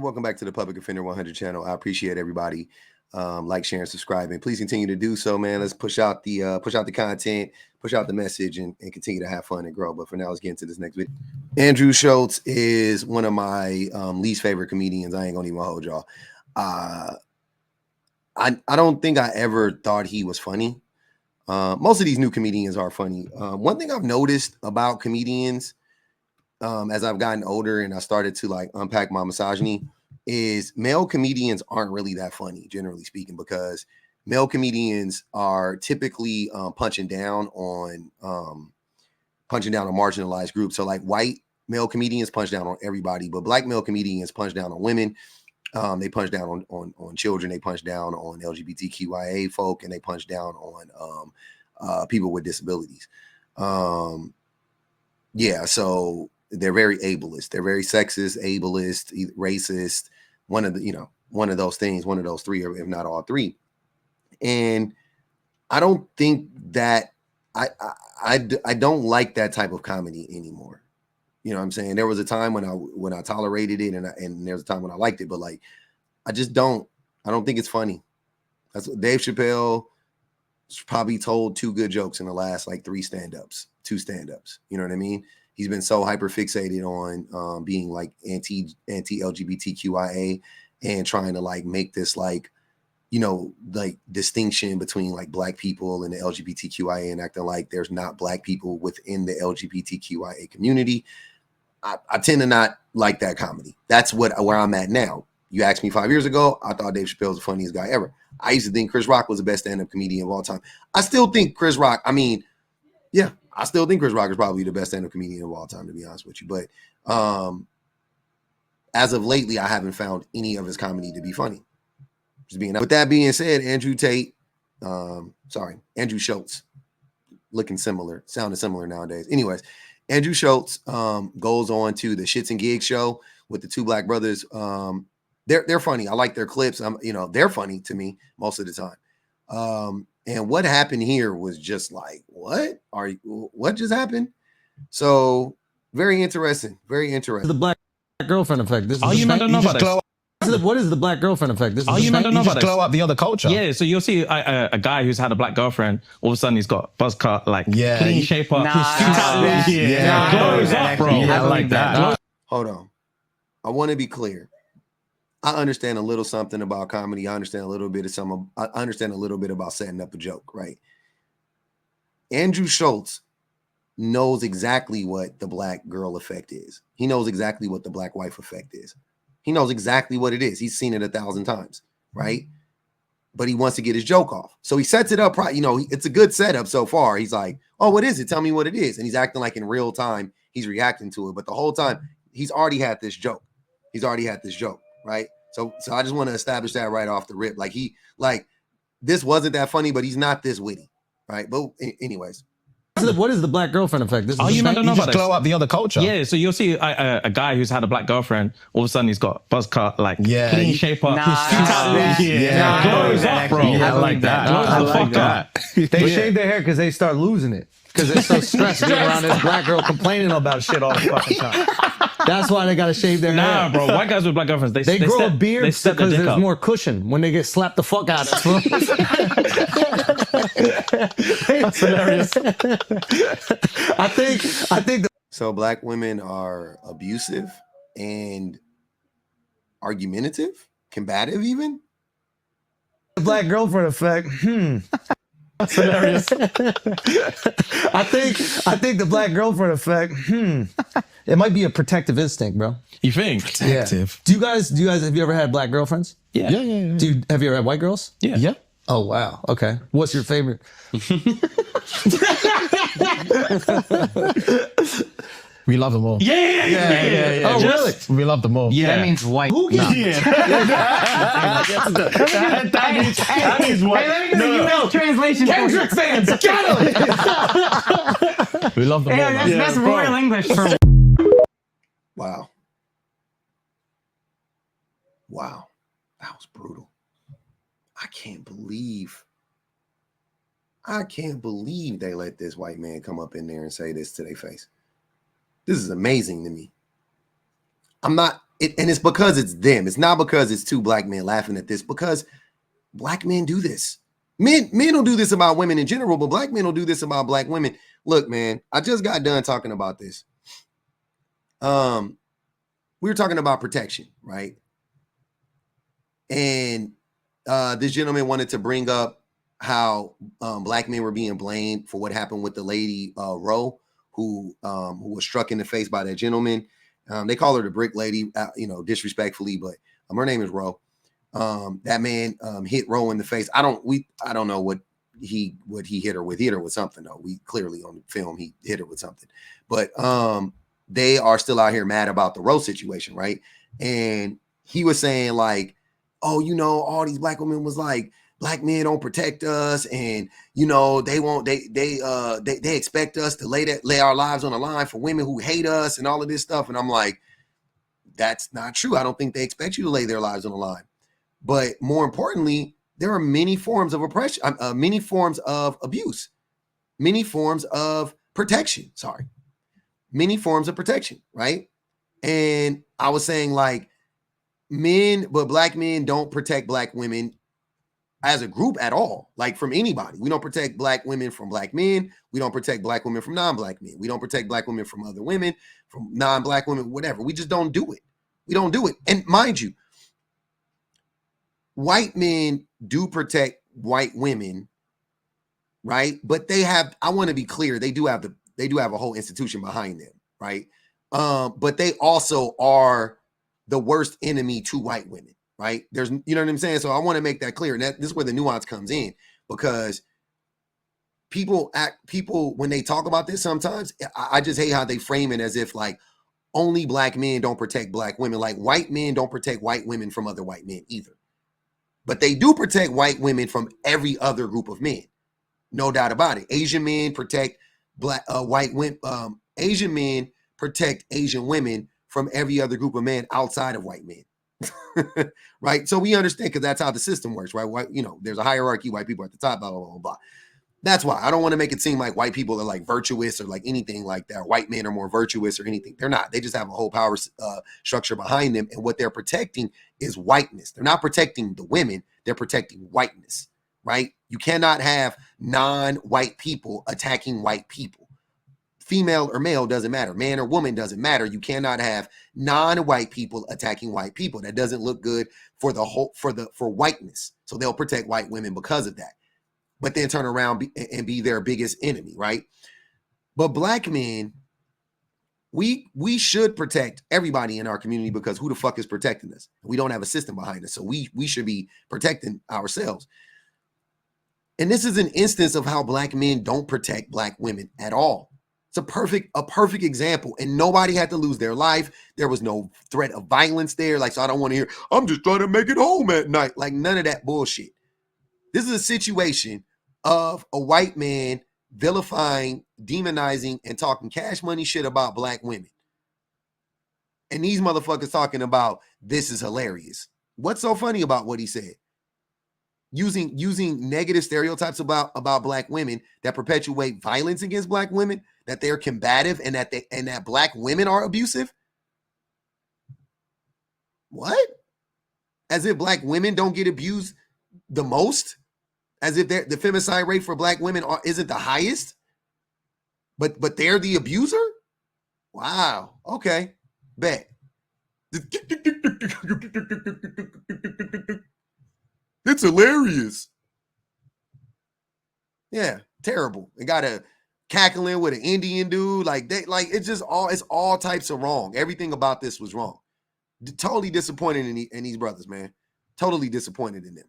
Welcome back to the Public Offender 100 channel. I appreciate everybody like, sharing, subscribing. Please continue to do so, man. Let's push out the content, push out the message, and continue to have fun and grow. But for now, let's get into this next video. Andrew Schulz is one of my least favorite comedians. I ain't gonna even hold y'all. I don't think I ever thought he was funny. Most of these new comedians are funny. One thing I've noticed about comedians as I've gotten older and I started to like unpack my misogyny is male comedians aren't really that funny, generally speaking, because male comedians are typically punching down on marginalized groups. So like white male comedians punch down on everybody, but black male comedians punch down on women. They punch down on children. They punch down on LGBTQIA folk, and they punch down on people with disabilities. Yeah, so they're very ableist. They're very sexist, ableist, racist. One of those things, one of those three, or if not all three. And I don't think that I don't like that type of comedy anymore. You know what I'm saying? There was a time when I tolerated it, and there's a time when I liked it, but like I don't think it's funny. That's what Dave Chappelle probably told 2 good jokes in the last like 2 stand-ups. You know what I mean? He's been so hyper fixated on being like anti-LGBTQIA and trying to like make this like, you know, like distinction between like black people and the LGBTQIA and acting like there's not black people within the LGBTQIA community. I tend to not like that comedy. That's where I'm at now. You asked me 5 years ago, I thought Dave Chappelle was the funniest guy ever. I used to think Chris Rock was the best stand-up comedian of all time. I still think Chris Rock, I still think Chris Rock is probably the best stand-up comedian of all time, to be honest with you. But as of lately, I haven't found any of his comedy to be funny. With that being said, Andrew Schulz, sounding similar nowadays. Anyways, Andrew Schulz goes on to the Shits and Gigs show with the 2 black brothers. They're funny. I like their clips. They're funny to me most of the time. And what happened here was just like, what just happened? So very interesting. Very interesting. The black girlfriend effect. This is you meant to know about this? What is the black girlfriend effect? This you meant to know about this? Glow up the other culture. Yeah, so you'll see a guy who's had a black girlfriend. All of a sudden, he's got buzz cut, like clean shape up. Glows up, bro. Yeah, I like that. Hold on. I want to be clear. I understand a little something about comedy. I understand a little bit about setting up a joke, right? Andrew Schulz knows exactly what the black girl effect is. He knows exactly what the black wife effect is. He knows exactly what it is. He's seen it 1,000 times, right? But he wants to get his joke off. So he sets it up, it's a good setup so far. He's like, oh, what is it? Tell me what it is. And he's acting like in real time, he's reacting to it. But the whole time, he's already had this joke. Right? So I just want to establish that right off the rip. This wasn't that funny, but he's not this witty, right? But anyways. What is the black girlfriend effect? This you meant to know about this? Glow up the other culture. Yeah, so you'll see a guy who's had a black girlfriend. All of a sudden, he's got buzz cut, like clean shape up. Glows up, bro. I like that. They shave their hair because they start losing it. Because they're so stressed being around this black girl complaining about shit all the fucking time. That's why they gotta shave their hair. Nah, bro. White guys with black girlfriends, they grow a beard because there's more cushion when they get slapped the fuck out of. That's hilarious. I think. So black women are abusive and argumentative, combative, even. The black girlfriend effect. That's hilarious. I think the black girlfriend effect. It might be a protective instinct, bro. You think? Protective. Yeah. Do you guys have you ever had black girlfriends? Yeah. Have you ever had white girls? Yeah. Oh wow. Okay. What's your favorite? We love them all. Yeah. Oh really? We love them all. Yeah. That means white. Who gives That means white. Hey, let me do the U.S. translation. Kendrick fans, got him. We love them all. That's royal English for. Wow. That was brutal. I can't believe they let this white man come up in there and say this to their face. This is amazing to me. I'm not and it's because it's them. It's not because it's two black men laughing at this, because black men do this. Men don't do this about women in general, but black men will do this about black women. Look, man, I just got done talking about this. We were talking about protection, right? And this gentleman wanted to bring up how black men were being blamed for what happened with the lady Roe, who was struck in the face by that gentleman. They call her the brick lady, disrespectfully, but her name is Roe. That man hit Roe in the face. I don't know what he hit her with. He hit her with something though. We clearly on the film he hit her with something. But they are still out here mad about the Roe situation, right? And he was saying like, oh, all these black women was like, black men don't protect us, and they won't. They expect us to lay our lives on the line for women who hate us and all of this stuff. And I'm like, that's not true. I don't think they expect you to lay their lives on the line. But more importantly, there are many forms of oppression, many forms of abuse, many forms of protection. Many forms of protection, right? And I was saying like black men don't protect black women as a group at all, like from anybody. We don't protect black women from black men. We don't protect black women from non-black men. We don't protect black women from other women, from non-black women, whatever. We just don't do it. We don't do it. And mind you, white men do protect white women, right? But I want to be clear, they do have a whole institution behind them, right? But they also are the worst enemy to white women, right? There's, you know what I'm saying? So I want to make that clear. And this is where the nuance comes in, because people, when they talk about this, sometimes I just hate how they frame it as if like only black men don't protect black women. Like white men don't protect white women from other white men either. But they do protect white women from every other group of men. No doubt about it. Asian men protect white women. Asian men protect Asian women from every other group of men outside of white men. Right? So we understand, because that's how the system works, right? There's a hierarchy, white people at the top, blah, blah, blah, blah. That's why I don't want to make it seem like white people are like virtuous or like anything like that. White men are more virtuous or anything. They're not. They just have a whole power structure behind them. And what they're protecting is whiteness. They're not protecting the women. They're protecting whiteness, right? You cannot have non-white people attacking white people. Female or male doesn't matter. Man or woman doesn't matter. You cannot have non-white people attacking white people. That doesn't look good for whiteness. So they'll protect white women because of that, but then turn around and be their biggest enemy, right? But black men, we should protect everybody in our community, because who the fuck is protecting us? We don't have a system behind us, so we should be protecting ourselves. And this is an instance of how black men don't protect black women at all. It's a perfect example, and nobody had to lose their life. There was no threat of violence there. Like, so I don't want to hear, I'm just trying to make it home at night. Like, none of that bullshit. This is a situation of a white man vilifying, demonizing, and talking cash money shit about black women. And these motherfuckers talking about this is hilarious. What's so funny about what he said? Using negative stereotypes about black women that perpetuate violence against black women, that they're combative, and that black women are abusive. What? As if black women don't get abused the most? As if the femicide rate for black women isn't the highest, but they're the abuser? Wow. Okay. Bet. It's hilarious. Yeah, terrible. They got a cackling with an Indian dude. It's all types of wrong. Everything about this was wrong. Totally disappointed in these brothers, man. Totally disappointed in them.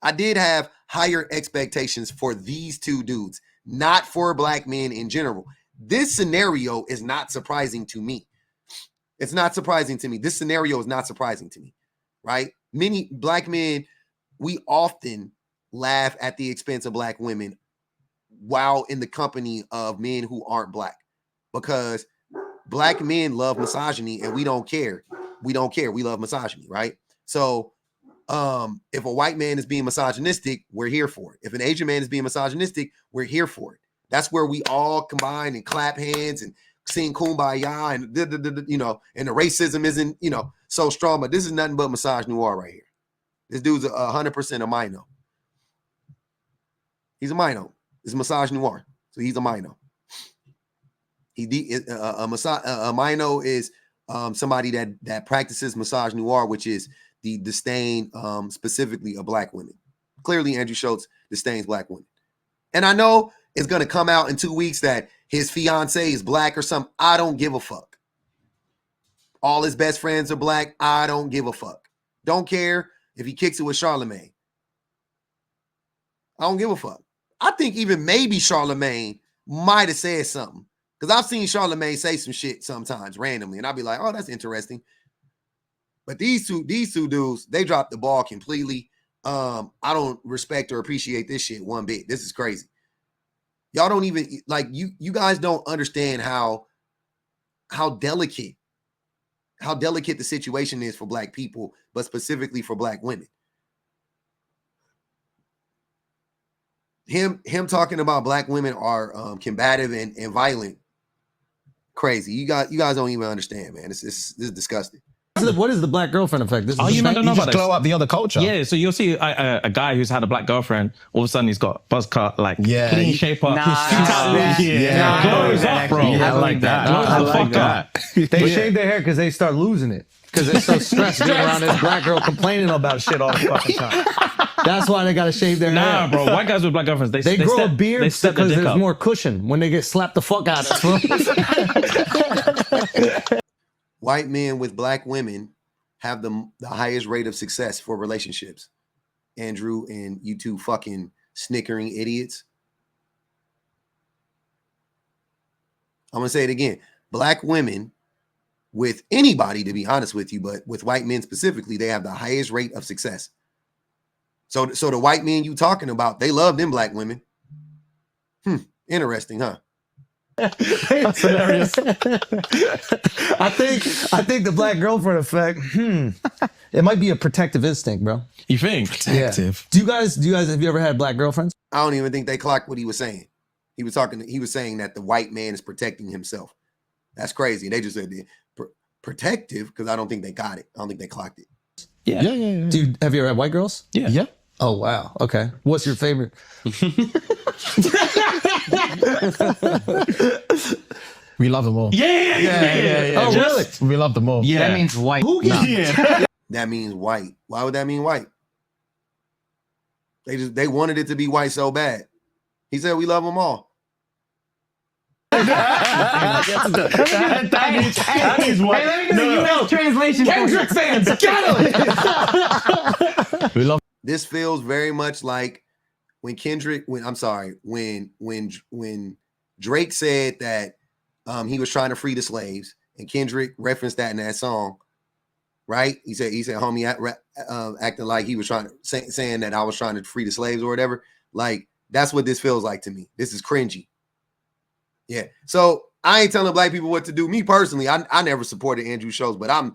I did have higher expectations for these two dudes, not for black men in general. This scenario is not surprising to me. It's not surprising to me. This scenario is not surprising to me, right? Many black men, we often laugh at the expense of black women while in the company of men who aren't black, because black men love misogyny and we don't care. We don't care. We love misogyny, right? So if a white man is being misogynistic, we're here for it. If an Asian man is being misogynistic, we're here for it. That's where we all combine and clap hands and sing Kumbaya and and the racism isn't so strong. But this is nothing but misogynoir right here. This dude's 100% a mino. He's a mino. It's misogynoir, so he's a mino. A mino is somebody that practices misogynoir, which is the disdain specifically of black women. Clearly, Andrew Schulz disdains black women. And I know it's going to come out in 2 weeks that his fiance is black or something. I don't give a fuck. All his best friends are black. I don't give a fuck. Don't care if he kicks it with Charlemagne. I don't give a fuck. I think even maybe Charlemagne might have said something. Because I've seen Charlemagne say some shit sometimes randomly. And I'll be like, oh, that's interesting. But these two dudes, they dropped the ball completely. I don't respect or appreciate this shit one bit. This is crazy. Y'all don't even you guys don't understand how delicate the situation is for black people, but specifically for black women. Him talking about black women are combative and violent. Crazy. You guys don't even understand, man. This is disgusting. What is the black girlfriend effect? This is Oh, you man don't know You about just this? glow up the other culture. Yeah, so you'll see a guy who's had a black girlfriend, all of a sudden he's got buzz cut, like clean shape up. Glows up, bro. Yeah, I like that. I like that. They shave their hair because they start losing it. Because they're so stressed being around this black girl complaining about shit all the fucking time. That's why they got to shave their hair. Nah, bro. White guys with black girlfriends, they They grow a step- beard they step their because dick there's up. more cushion when they get slapped the fuck out of. White men with black women have the highest rate of success for relationships. Andrew and you two fucking snickering idiots. I'm going to say it again. Black women with anybody, to be honest with you, but with white men specifically, they have the highest rate of success. So the white men you talking about, they love them black women. Interesting, huh? That's hilarious. I think the black girlfriend effect. It might be a protective instinct, bro. You think? Protective. Do you guys have you ever had black girlfriends? I don't even think they clocked what he was saying. He was saying that the white man is protecting himself. That's crazy. They just said protective because I don't think they got it. I don't think they clocked it. Yeah. Have you ever had white girls? Yeah. Oh wow. Okay. What's your favorite? We love them all. Yeah. Oh really? We love them all. Yeah. That means white. Who gets That means white. Why would that mean white? They wanted it to be white so bad. He said we love them all. that means what? Hey, let me get the U.S. translation. Kendrick fans? Get him! We love This feels very much like when Drake said that he was trying to free the slaves, and Kendrick referenced that in that song, right? He said, homie acting like he was saying that I was trying to free the slaves or whatever. Like, that's what this feels like to me. This is cringy. Yeah. So I ain't telling black people what to do. Me personally, I never supported Andrew Schulz, but I'm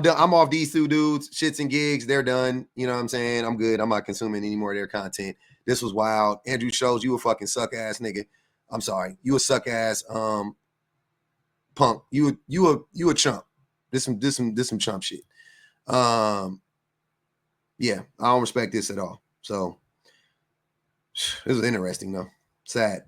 done. I'm off these two dudes, shits and gigs. They're done. You know what I'm saying? I'm good. I'm not consuming any more of their content. This was wild. Andrew Schulz, you a fucking suck ass nigga. I'm sorry. You a suck ass punk. You a chump. This some chump shit. Yeah, I don't respect this at all. So this is interesting though. Sad.